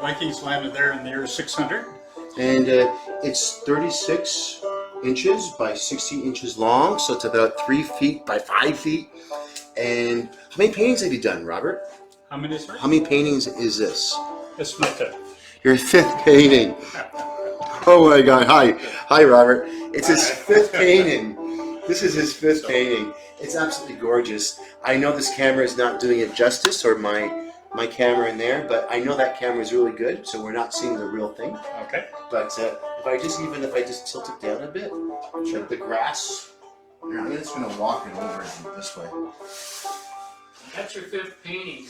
Vikings landed there in the year 600. And it's 36 inches by 60 inches long, so it's about 3 feet by 5 feet. And how many paintings have you done, Robert? How many, sir? How many paintings is this? It's my fifth. Your fifth painting. Oh my God! Hi, Robert. It's his fifth painting. This is his fifth painting. It's absolutely gorgeous. I know this camera is not doing it justice, or my camera in there, but I know that camera is really good, so we're not seeing the real thing. Okay. But if I just tilt it down a bit, like the grass. Here, I'm just gonna walk it over this way. That's your fifth painting.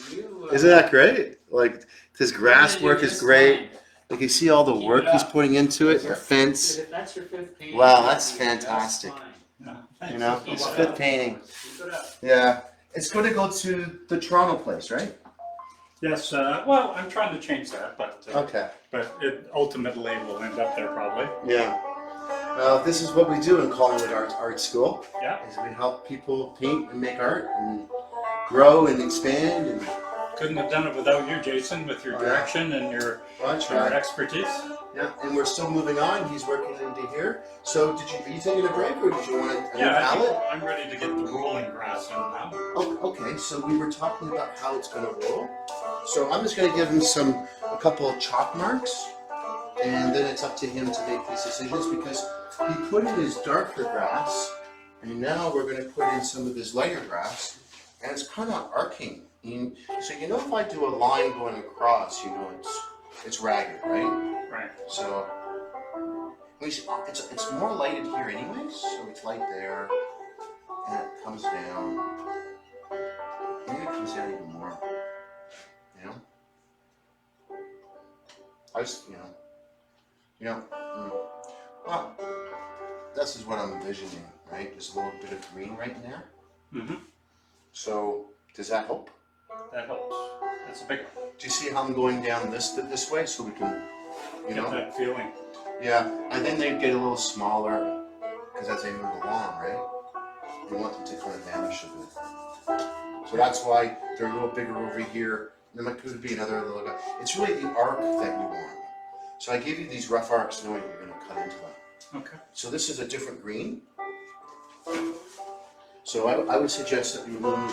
Isn't that great? Like this grass work is great. Like you see all the work he's putting into it, the fence. If that's your fifth painting, Wow, that's fantastic. You know, his fifth painting. Yeah, it's going to go to the Toronto place, right? Yes. Well, I'm trying to change that, but Okay. But it ultimately will end up there probably. Yeah. This is what we do in Collingwood Art School. Yeah. Is we help people paint and make art and grow and expand and. Couldn't have done it without you, Jason, with your direction and your expertise. Yeah, and we're still moving on. He's working into here. So, are you taking a break, or did you want a new palette? I'm ready to get the rolling grass in now. Oh, okay, so we were talking about how it's going to roll. So I'm just going to give him a couple of chalk marks, and then it's up to him to make these decisions, because he put in his darker grass, and now we're going to put in some of his lighter grass, and it's kind of arcing. So if I do a line going across, it's ragged, right? Right. So it's more lighted here anyways, so it's light there, and it comes down. Maybe it comes down even more. Well, this is what I'm envisioning, right? Just a little bit of green right in there. Mm-hmm. So does that help? That helps. That's a big one. Do you see how I'm going down this way, so we can, Get that feeling. Yeah, and then they get a little smaller, because as they move along, right? We want them to kind of vanish a bit. So that's why they're a little bigger over here. There could be another little guy. It's really the arc that you want. So I gave you these rough arcs knowing you're going to cut into them. Okay. So this is a different green. So I would suggest that we move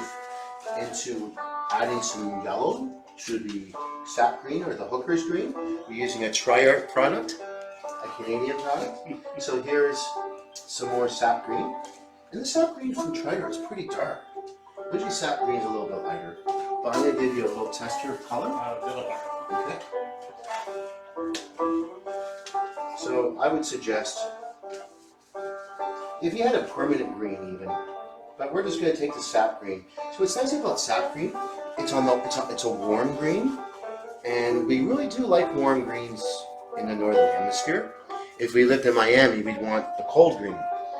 into adding some yellow to the sap green or the hooker's green. We're using a Tri-Art product, a Canadian product. So here's some more sap green. And the sap green from Tri-Art is pretty dark. Usually sap green is a little bit lighter. But I'm going to give you a little tester of color. Okay. So I would suggest, if you had a permanent green even, but we're just going to take the sap green. So what's nice about sap green, it's a warm green, and we really do like warm greens in the northern hemisphere. If we lived in Miami, we'd want the cold green,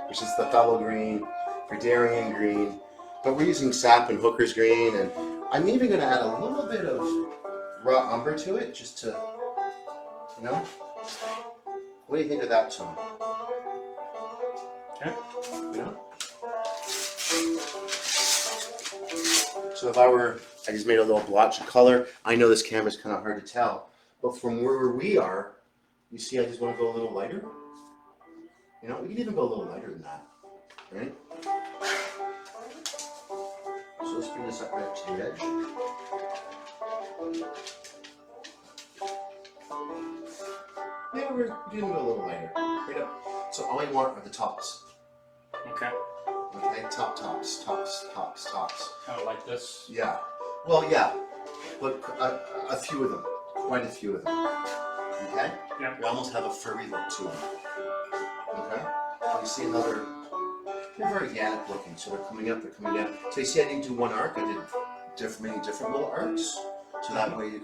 which is the phthalo green, Verdarian green, but we're using sap and hooker's green, and I'm even going to add a little bit of raw umber to it, just to, What do you think of that tone? Okay. So if I just made a little blotch of color. I know this camera's kind of hard to tell, but from where we are, you see I just want to go a little lighter. We can even go a little lighter than that, right? So let's bring this up right to the edge. Yeah, we're going to go a little lighter. Right up. So all I want are the tops. Okay. Okay, tops. Kind of like this. Yeah. Well, yeah, but a few of them, quite a few of them. Okay. Yeah. They almost have a furry look to them. Okay. You see another. They're very organic looking, so they're coming up, they're coming down. So you see, I didn't do one arc. I did many different little arcs, so that way you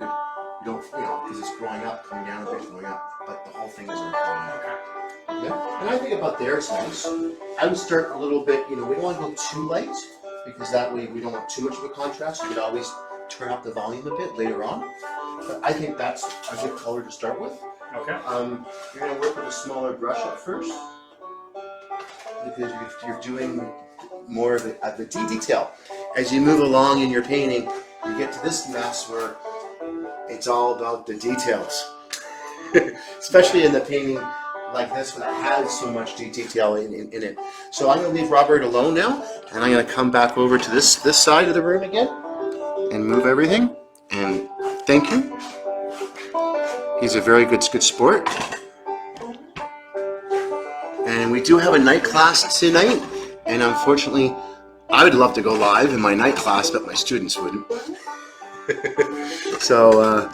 don't, because it's growing up, coming down a bit, going up, but the whole thing is going up. Yeah. And I think about there, it's nice. I would start a little bit, we don't want to go too light, because that way we don't want too much of a contrast. You could always turn up the volume a bit later on. But I think that's a good color to start with. Okay. You're going to work with a smaller brush at first, because you're doing more of the detail. As you move along in your painting, you get to this mess where it's all about the details. Especially in the painting like this one that has so much detail in it. So I'm going to leave Robert alone now, and I'm going to come back over to this side of the room again and move everything. And thank you. He's a very good sport. And we do have a night class tonight, and unfortunately, I would love to go live in my night class, but my students wouldn't. So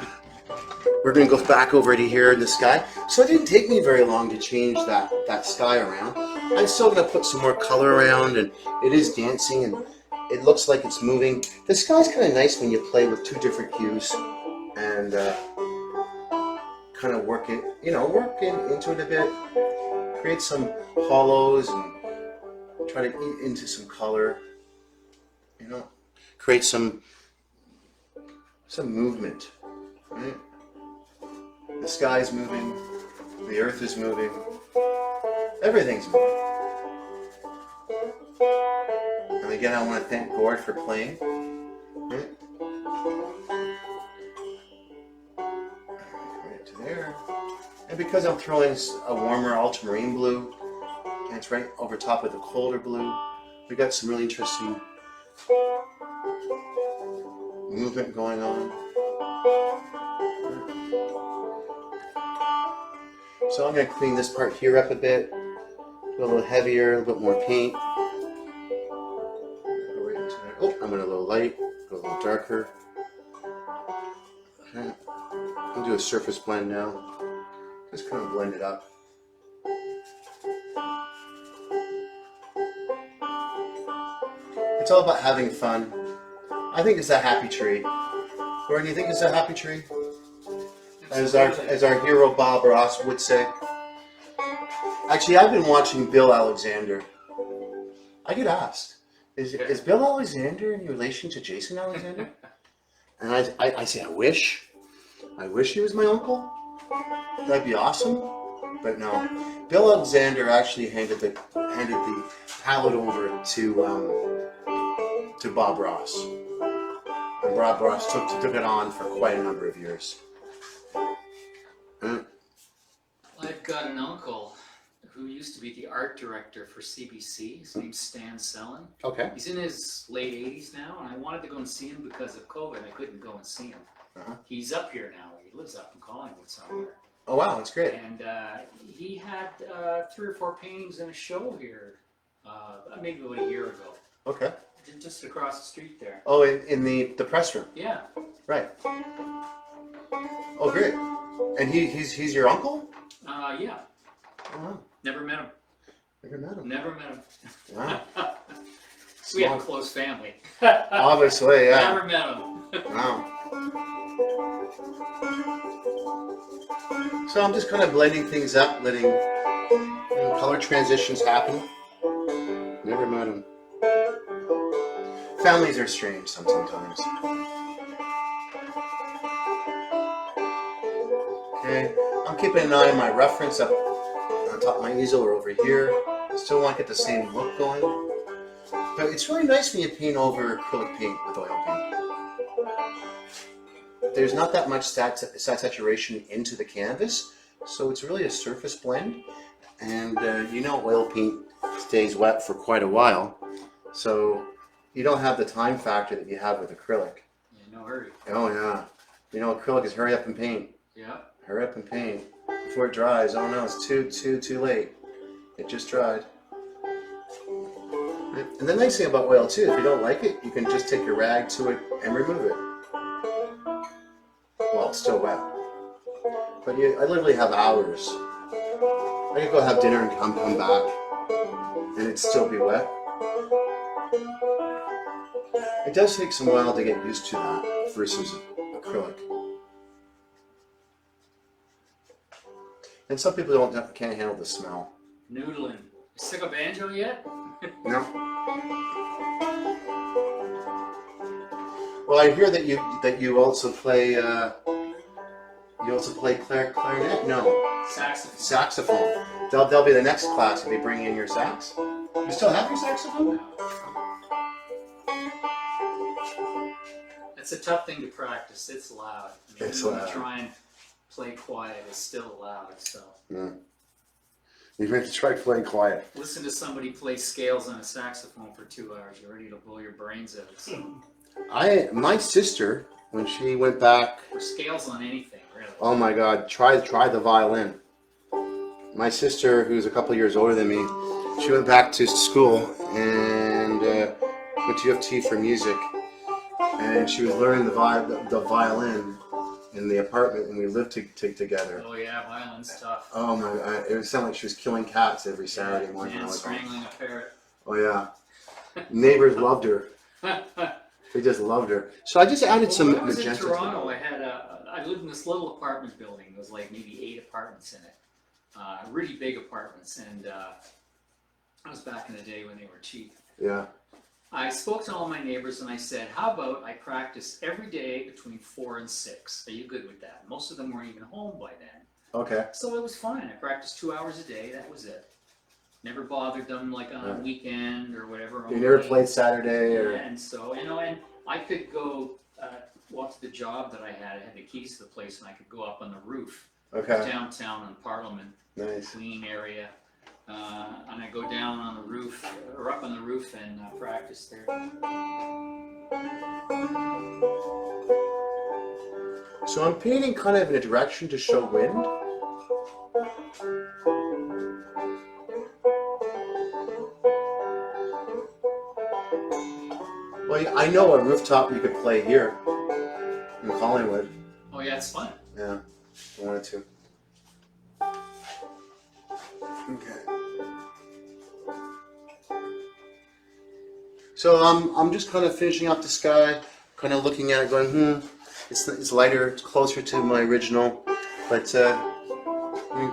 we're going to go back over to here in the sky. So it didn't take me very long to change that sky around. I'm still going to put some more color around, and it is dancing, and it looks like it's moving. The sky's kind of nice when you play with two different hues and kind of work it, into it a bit. Create some hollows and try to eat into some color. Create some movement. Right? The sky's moving. The earth is moving. Everything's moving. And again, I want to thank Gord for playing. Right? Right to there. And because I'm throwing a warmer ultramarine blue, and it's right over top of the colder blue, we got some really interesting movement going on. So I'm going to clean this part here up a bit, go a little heavier, a little bit more paint. Go right into there. Oh, I'm going to go a little light, go a little darker. Okay. I'll do a surface blend now. Just kind of blend it up. It's all about having fun. I think it's a happy tree. Gordon, you think it's a happy tree? As our hero Bob Ross would say. Actually, I've been watching Bill Alexander. I get asked, is Bill Alexander in relation to Jason Alexander? And I say, I wish he was my uncle. That'd be awesome. But no, Bill Alexander actually handed the palette over to Bob Ross, and Bob Ross took it on for quite a number of years. I've got an uncle who used to be the art director for CBC. His name's Stan Sellen. Okay. He's in his late 80s now, and I wanted to go and see him because of COVID. I couldn't go and see him. He's up here now. He lives up in Collingwood somewhere. Oh wow, that's great. And he had 3 or 4 paintings in a show here, maybe about a year ago. Okay. Just across the street there. Oh, in the press room. Yeah. Right. Oh, great. And he's your uncle? Yeah. Oh, wow. Never met him. Never met him. Never met him. Wow. We have a close family. Obviously, yeah. Never met him. Wow. So I'm just kind of blending things up, letting color transitions happen. Never met him. Families are strange sometimes. Okay, I'm keeping an eye on my reference up on top of my easel or over here. Still want to get the same look going. But it's really nice when you paint over acrylic paint with oil paint. There's not that much saturation into the canvas, so it's really a surface blend. And oil paint stays wet for quite a while, so you don't have the time factor that you have with acrylic. Yeah, no hurry. Oh yeah. Acrylic is hurry up and paint. Yeah. Hurry up and paint before it dries. Oh no, it's too late. It just dried. And the nice thing about oil too, if you don't like it, you can just take your rag to it and remove it. Well, it's still wet. But I literally have hours. I could go have dinner and come back, and it'd still be wet. It does take some while to get used to that versus acrylic. And some people can't handle the smell. Noodling. Sick of banjo yet? No. Well, I hear that you also play clarinet. No. Saxophone. Saxophone. That'll be the next class. You'll be bringing in your sax. You still have your saxophone? It's a tough thing to practice. It's loud. I mean, It's even when loud. you try and play quiet, it's still loud. So You have to try playing quiet. listen to somebody play scales on a saxophone for 2 hours. You're ready to blow your brains out. So. My sister, when she went back, Or scales on anything, really. oh my God, try the violin. My sister, who's a couple years older than me, she went back to school and went to U of T for music, and she was learning the violin in the apartment, and we lived together. Oh yeah, violin's tough. Oh my God, it sounded like she was killing cats every Saturday morning. And strangling a parrot. Oh yeah, neighbors loved her. They just loved her. So I just added some When I was in magenta. Toronto, I lived in this little apartment building. There was like maybe 8 apartments in it. Really big apartments, and that was back in the day when they were cheap. Yeah. I spoke to all my neighbors and I said, how about I practice every day between 4 and 6? Are you good with that? Most of them weren't even home by then. Okay. So it was fine. I practiced 2 hours a day. That was it. Never bothered them like on a weekend or whatever. You never played Saturday or? Yeah, and so, and I could go walk to the job that I had. I had the keys to the place, and I could go up on the roof. Okay. Downtown on Parliament, Nice. Queen area. And I go down on the roof, or up on the roof, and practice there. So I'm painting kind of in a direction to show wind. Well, I know a rooftop you could play here in Collingwood. Oh yeah, it's fun. Yeah, I wanted to. Okay. So I'm just kind of finishing up the sky, kind of looking at it, going, it's lighter, it's closer to my original, but I mean,